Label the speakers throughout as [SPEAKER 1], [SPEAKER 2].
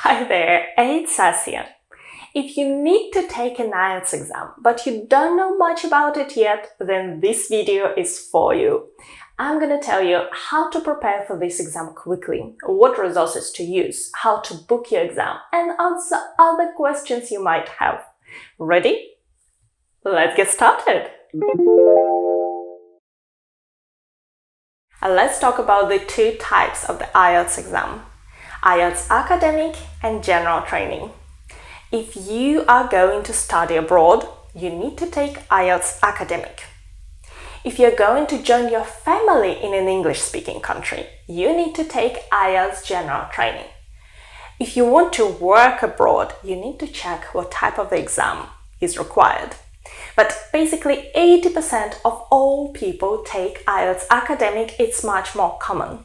[SPEAKER 1] Hi there, it's Asia. If you need to take an IELTS exam, but you don't know much about it yet, then this video is for you. I'm going to tell you how to prepare for this exam quickly, what resources to use, how to book your exam, and answer other questions you might have. Ready? Let's get started! Let's talk about the two types of the IELTS exam. IELTS Academic and General Training. If you are going to study abroad, you need to take IELTS Academic. If you're going to join your family in an English-speaking country, you need to take IELTS General Training. If you want to work abroad, you need to check what type of the exam is required. But basically 80% of all people take IELTS Academic. It's much more common.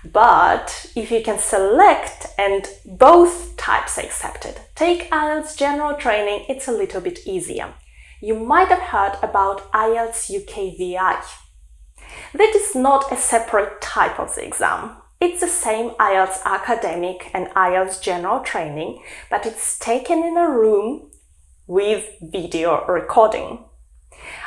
[SPEAKER 1] But if you can select and both types are accepted, take IELTS General Training, it's a little bit easier. You might have heard about IELTS UKVI. That is not a separate type of the exam. It's the same IELTS Academic and IELTS General Training, but it's taken in a room with video recording.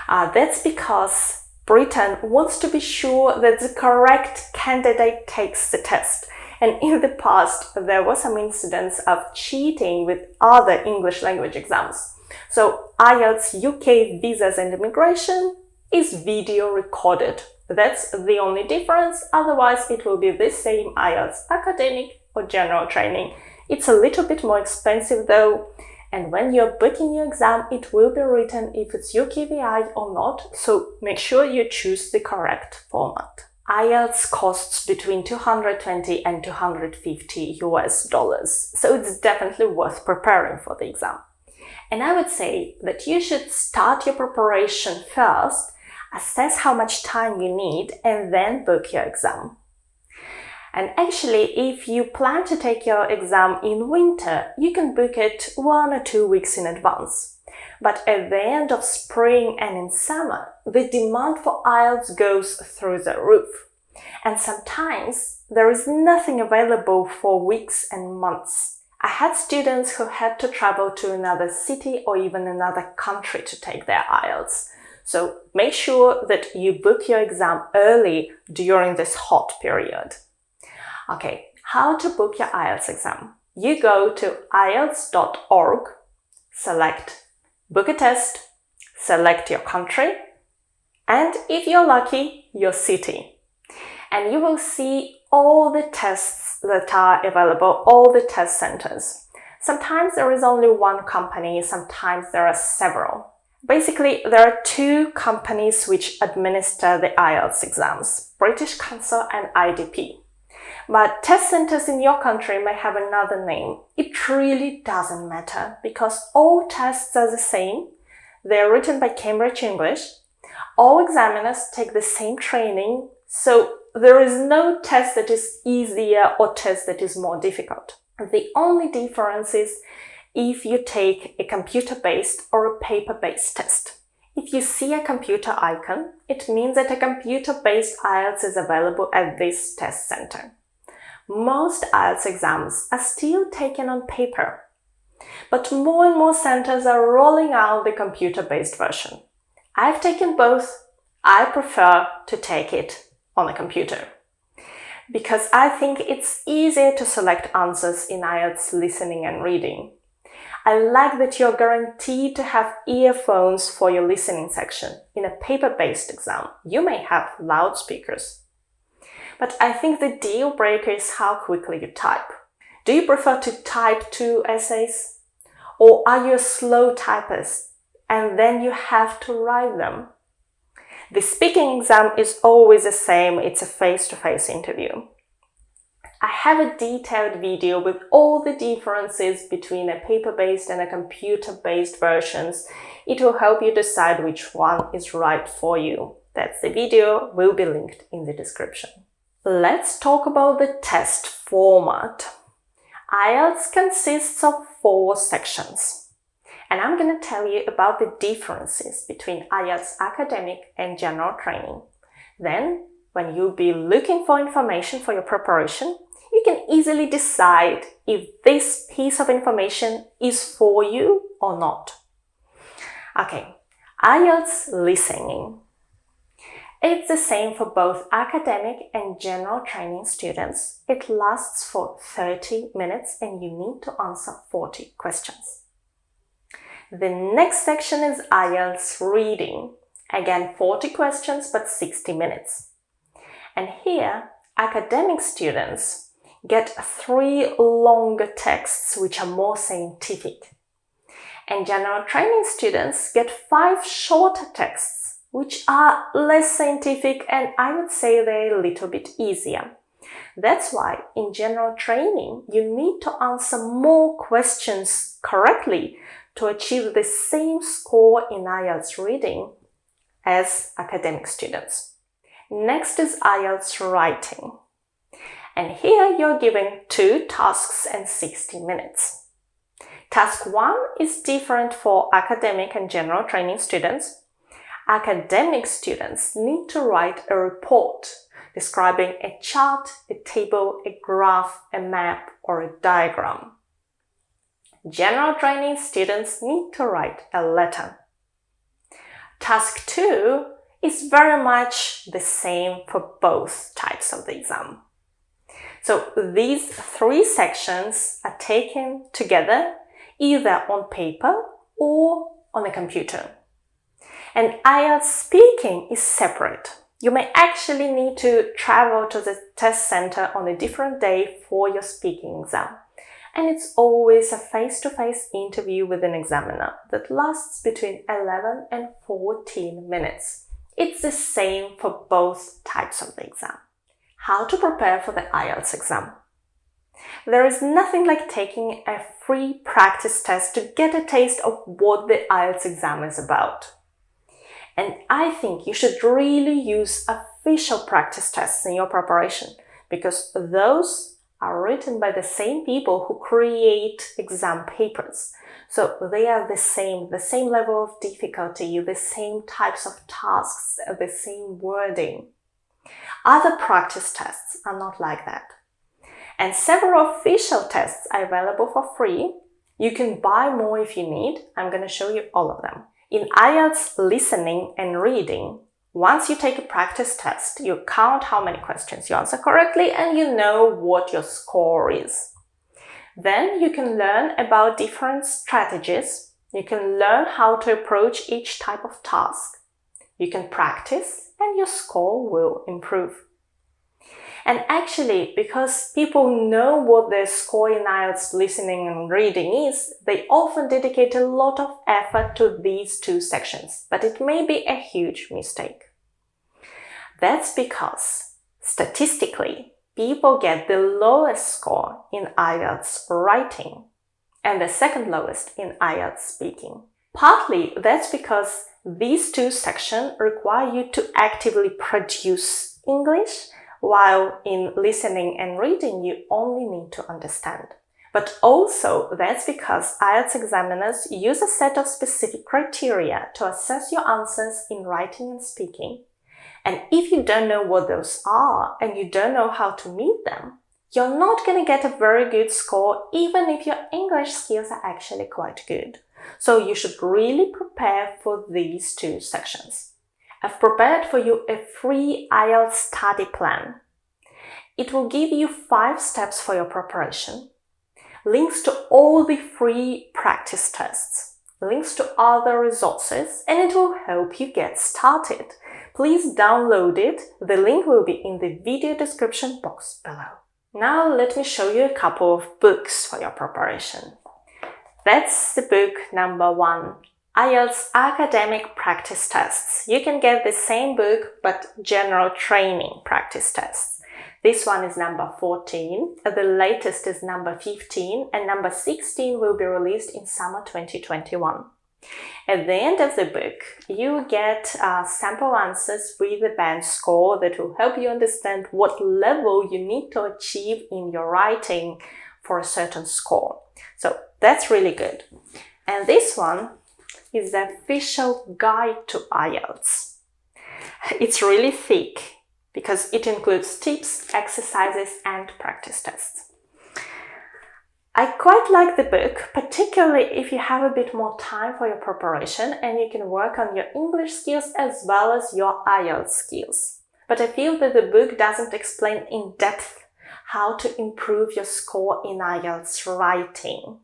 [SPEAKER 1] That's because Britain wants to be sure that the correct candidate takes the test. And in the past, there were some incidents of cheating with other English language exams. So IELTS UK Visas and Immigration is video recorded. That's the only difference. Otherwise, it will be the same IELTS Academic or General Training. It's a little bit more expensive though. And when you're booking your exam, it will be written if it's UKVI or not, so make sure you choose the correct format. IELTS costs between $220 and $250 US, so it's definitely worth preparing for the exam. And I would say that you should start your preparation first, assess how much time you need, and then book your exam. And actually, if you plan to take your exam in winter, you can book it 1 or 2 weeks in advance. But at the end of spring and in summer, the demand for IELTS goes through the roof. And sometimes there is nothing available for weeks and months. I had students who had to travel to another city or even another country to take their IELTS. So make sure that you book your exam early during this hot period. Okay, how to book your IELTS exam? You go to IELTS.org, select Book a Test, select your country, and if you're lucky, your city. And you will see all the tests that are available, all the test centers. Sometimes there is only one company, sometimes there are several. Basically, there are two companies which administer the IELTS exams, British Council and IDP. But test centers in your country may have another name. It really doesn't matter because all tests are the same. They are written by Cambridge English. All examiners take the same training, so there is no test that is easier or test that is more difficult. The only difference is if you take a computer-based or a paper-based test. If you see a computer icon, it means that a computer-based IELTS is available at this test center. Most IELTS exams are still taken on paper, but more and more centers are rolling out the computer-based version. I've taken both. I prefer to take it on a computer because I think it's easier to select answers in IELTS listening and reading. I like that you're guaranteed to have earphones for your listening section. In a paper-based exam, you may have loudspeakers. But I think the deal breaker is how quickly you type. Do you prefer to type 2 essays? Or are you a slow typist and then you have to write them? The speaking exam is always the same. It's a face-to-face interview. I have a detailed video with all the differences between a paper-based and a computer-based versions. It will help you decide which one is right for you. That's the video, will be linked in the description. Let's talk about the test format. IELTS consists of 4 sections. And I'm going to tell you about the differences between IELTS Academic and General Training. Then, when you'll be looking for information for your preparation, you can easily decide if this piece of information is for you or not. Okay, IELTS listening. It's the same for both academic and general training students. It lasts for 30 minutes and you need to answer 40 questions. The next section is IELTS reading. Again, 40 questions but 60 minutes. And here, academic students get 3 longer texts which are more scientific. And general training students get 5 shorter texts which are less scientific, and I would say they're a little bit easier. That's why in general training, you need to answer more questions correctly to achieve the same score in IELTS reading as academic students. Next is IELTS writing. And here you're given 2 tasks and 60 minutes. Task 1 is different for academic and general training students. Academic students need to write a report describing a chart, a table, a graph, a map, or a diagram. General training students need to write a letter. Task 2 is very much the same for both types of the exam. So these 3 sections are taken together either on paper or on a computer. And IELTS speaking is separate. You may actually need to travel to the test center on a different day for your speaking exam. And it's always a face-to-face interview with an examiner that lasts between 11 and 14 minutes. It's the same for both types of the exam. How to prepare for the IELTS exam? There is nothing like taking a free practice test to get a taste of what the IELTS exam is about. And I think you should really use official practice tests in your preparation, because those are written by the same people who create exam papers. So they are the same level of difficulty, the same types of tasks, the same wording. Other practice tests are not like that. And several official tests are available for free. You can buy more if you need. I'm going to show you all of them. In IELTS listening and reading, once you take a practice test, you count how many questions you answer correctly and you know what your score is. Then you can learn about different strategies. You can learn how to approach each type of task. You can practice and your score will improve. And actually, because people know what their score in IELTS listening and reading is, they often dedicate a lot of effort to these 2 sections, but it may be a huge mistake. That's because, statistically, people get the lowest score in IELTS writing and the second lowest in IELTS speaking. Partly that's because these 2 sections require you to actively produce English, while in listening and reading you only need to understand. But also that's because IELTS examiners use a set of specific criteria to assess your answers in writing and speaking. And if you don't know what those are and you don't know how to meet them, you're not going to get a very good score even if your English skills are actually quite good. So you should really prepare for these 2 sections. I've prepared for you a free IELTS study plan. It will give you 5 steps for your preparation, links to all the free practice tests, links to other resources, and it will help you get started. Please download it. The link will be in the video description box below. Now let me show you a couple of books for your preparation. That's the book number 1. IELTS Academic Practice Tests. You can get the same book but general training practice tests. This one is number 14, the latest is number 15, and number 16 will be released in summer 2021. At the end of the book, you get sample answers with the band score that will help you understand what level you need to achieve in your writing for a certain score. So that's really good. And this one is the official guide to IELTS. It's really thick because it includes tips, exercises, and practice tests. I quite like the book, particularly if you have a bit more time for your preparation and you can work on your English skills as well as your IELTS skills. But I feel that the book doesn't explain in depth how to improve your score in IELTS writing.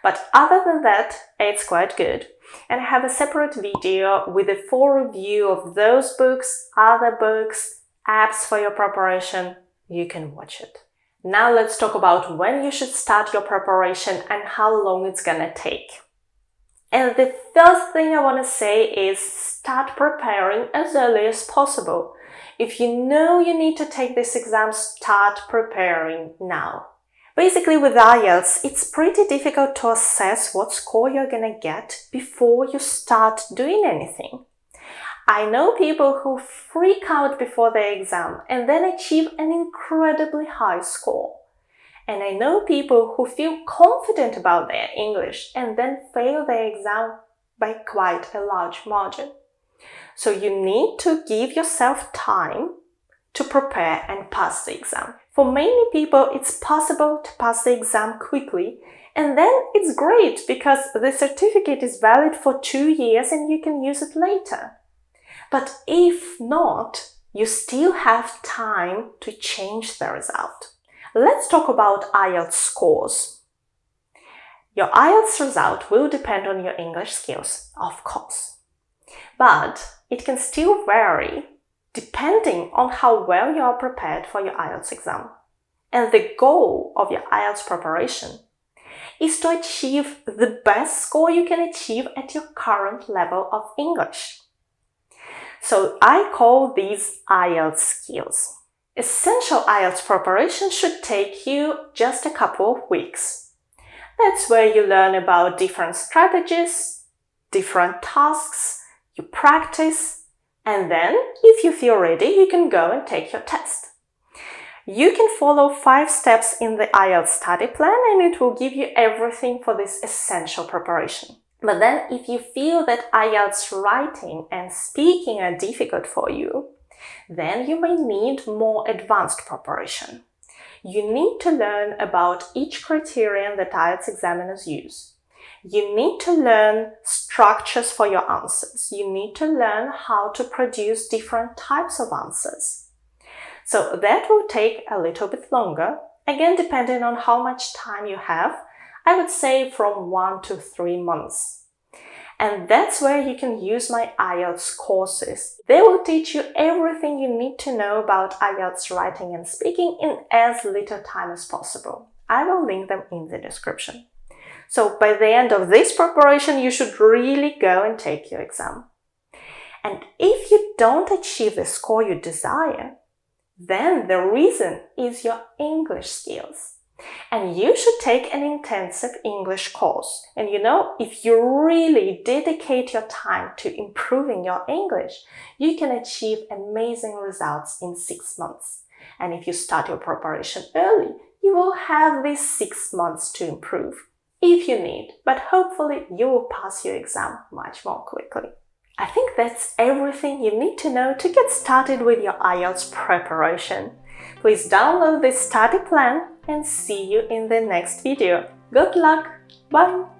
[SPEAKER 1] But other than that, it's quite good. And I have a separate video with a full review of those books, other books, apps for your preparation. You can watch it. Now let's talk about when you should start your preparation and how long it's gonna take. And the first thing I want to say is start preparing as early as possible. If you know you need to take this exam, start preparing now. Basically with IELTS, it's pretty difficult to assess what score you're gonna get before you start doing anything. I know people who freak out before their exam and then achieve an incredibly high score. And I know people who feel confident about their English and then fail their exam by quite a large margin. So you need to give yourself time to prepare and pass the exam. For many people, it's possible to pass the exam quickly, and then it's great because the certificate is valid for 2 years and you can use it later. But if not, you still have time to change the result. Let's talk about IELTS scores. Your IELTS result will depend on your English skills, of course. But it can still vary depending on how well you are prepared for your IELTS exam. And the goal of your IELTS preparation is to achieve the best score you can achieve at your current level of English. So I call these IELTS skills. Essential IELTS preparation should take you just a couple of weeks. That's where you learn about different strategies, different tasks, you practice, and then, if you feel ready, you can go and take your test. You can follow 5 steps in the IELTS study plan and it will give you everything for this essential preparation. But then if you feel that IELTS writing and speaking are difficult for you, then you may need more advanced preparation. You need to learn about each criterion that IELTS examiners use. You need to learn structures for your answers. You need to learn how to produce different types of answers. So that will take a little bit longer, again depending on how much time you have. I would say from 1 to 3 months. And that's where you can use my IELTS courses. They will teach you everything you need to know about IELTS writing and speaking in as little time as possible. I will link them in the description. So by the end of this preparation, you should really go and take your exam. And if you don't achieve the score you desire, then the reason is your English skills. And you should take an intensive English course. And you know, if you really dedicate your time to improving your English, you can achieve amazing results in 6 months. And if you start your preparation early, you will have these 6 months to improve, if you need. But hopefully you will pass your exam much more quickly. I think that's everything you need to know to get started with your IELTS preparation. Please download this study plan and see you in the next video. Good luck! Bye!